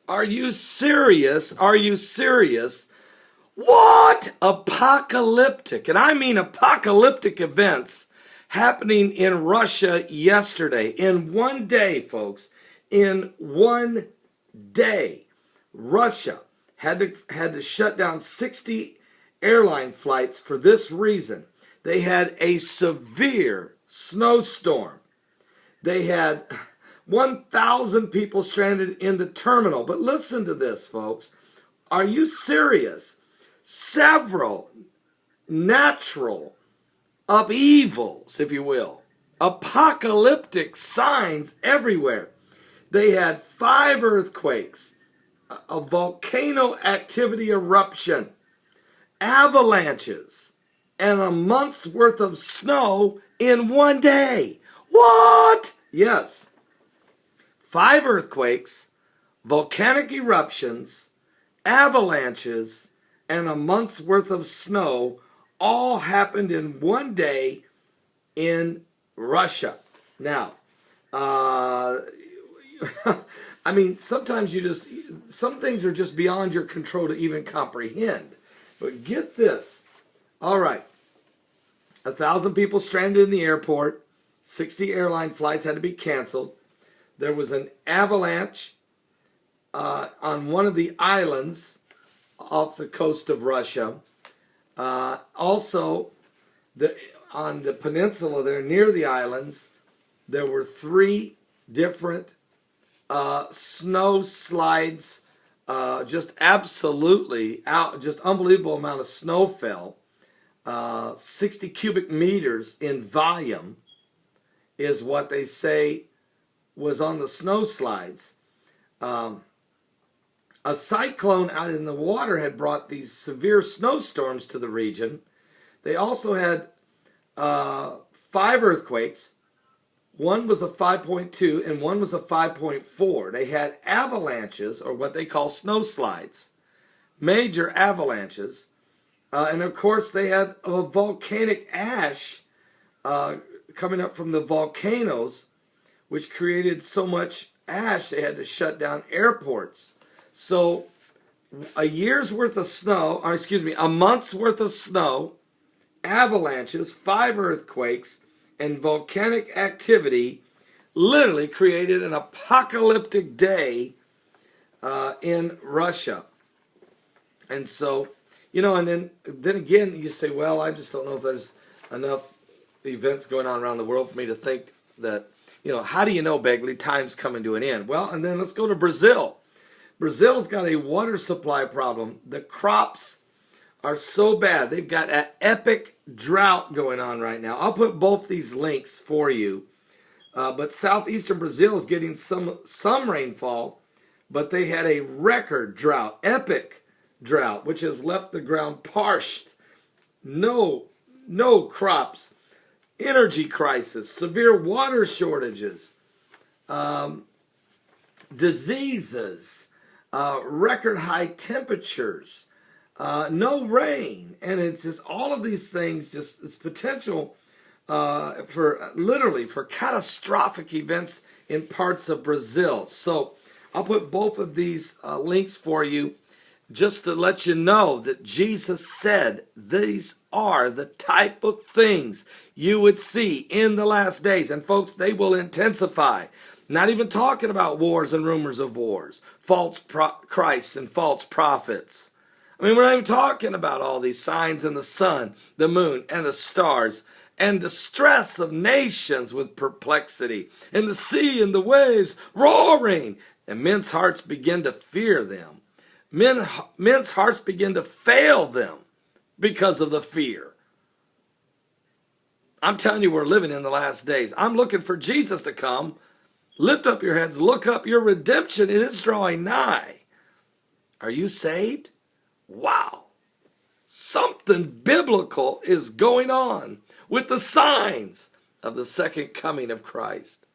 Are you serious? Are you serious? What? Apocalyptic, and I mean apocalyptic events happening in Russia yesterday. In one day, folks, in one day, Russia had to shut down 60 airline flights for this reason. They had a severe snowstorm. They had 1,000 people stranded in the terminal. But listen to this, folks. Are you serious? Several natural upheavals, if you will, apocalyptic signs everywhere. They had 5 earthquakes, a volcano activity eruption, avalanches, and a month's worth of snow in one day. What? Yes. 5 earthquakes, volcanic eruptions, avalanches, and a month's worth of snow all happened in one day in Russia. Now, I mean, sometimes some things are just beyond your control to even comprehend. But get this. All right. 1,000 people stranded in the airport. 60 airline flights had to be canceled. There was an avalanche on one of the islands off the coast of Russia. Also, on the peninsula there near the islands, there were 3 different snow slides. Just absolutely just unbelievable amount of snow fell. 60 cubic meters in volume is what they say was on the snow slides. A cyclone out in the water had brought these severe snowstorms to the region. They also had 5 earthquakes. One was a 5.2 and one was a 5.4. They had avalanches, or what they call snow slides, major avalanches. And of course, they had a volcanic ash coming up from the volcanoes, which created so much ash they had to shut down airports. So a year's worth of snow, or excuse me, a month's worth of snow, avalanches, 5 earthquakes, and volcanic activity literally created an apocalyptic day in Russia. And so, and then again, you say, well, I just don't know if there's enough events going on around the world for me to think that, how do you know, Begley, time's coming to an end? Well, and then let's go to Brazil. Brazil's got a water supply problem. The crops are so bad. They've got an epic drought going on right now. I'll put both these links for you. But southeastern Brazil is getting some rainfall, but they had a record drought, epic drought, which has left the ground parched. No crops. Energy crisis, severe water shortages, diseases, record high temperatures, no rain, and it's just all of these things. Just it's potential for catastrophic events in parts of Brazil. So I'll put both of these links for you, just to let you know that Jesus said these are the type of things you would see in the last days. And folks, they will intensify. Not even talking about wars and rumors of wars, false Christ and false prophets. I mean, we're not even talking about all these signs in the sun, the moon, and the stars, and the stress of nations with perplexity, and the sea and the waves roaring, and men's hearts begin to fear them. Men's hearts begin to fail them because of the fear. I'm telling you, we're living in the last days. I'm looking for Jesus to come. Lift up your heads, look up, your redemption is drawing nigh. Are you saved? Wow. Something biblical is going on with the signs of the second coming of Christ.